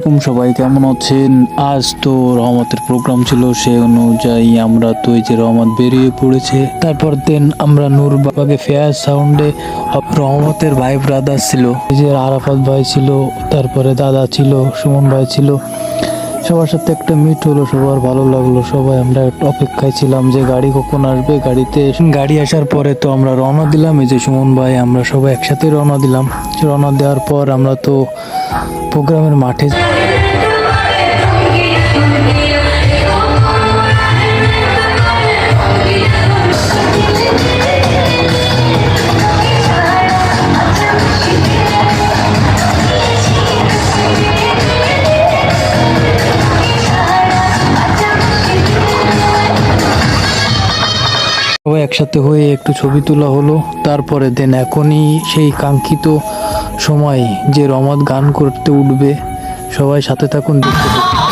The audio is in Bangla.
আলাইকুম, সবাই কেমন আছেন? আজ তো রহমতের প্রোগ্রাম ছিল, সেই অনুযায়ী আমরা তো এই যে রহমত বেরিয়ে পড়েছে। তারপর দিন আমরা নূরবাগে ফেয়ার সাউন্ডে রহমতের ভাই ব্রাদার ছিল, এই যে আরাফাত ভাই ছিল, তারপরে দাদা ছিল, সুমন ভাই ছিল। সবার সাথে একটা মিট হলো, সবার ভালো লাগলো। সবাই আমরা অপেক্ষায় ছিলাম যে গাড়ি কখন আসবে। গাড়ি আসার পরে তো আমরা রওনা দিলাম। এই যে সুমন ভাই, আমরা সবাই একসাথে রওনা দিলাম। রওনা দেওয়ার পর আমরা তো প্রোগ্রামের মাঠে সবাই একসাথে হয়ে একটু ছবি তোলা হলো। তারপরে দেন এখনই সেই কাঙ্ক্ষিত সময় যে রহমত গান করতে উঠবে। সবাই সাথে থাকুন, দেখতে থাকুন।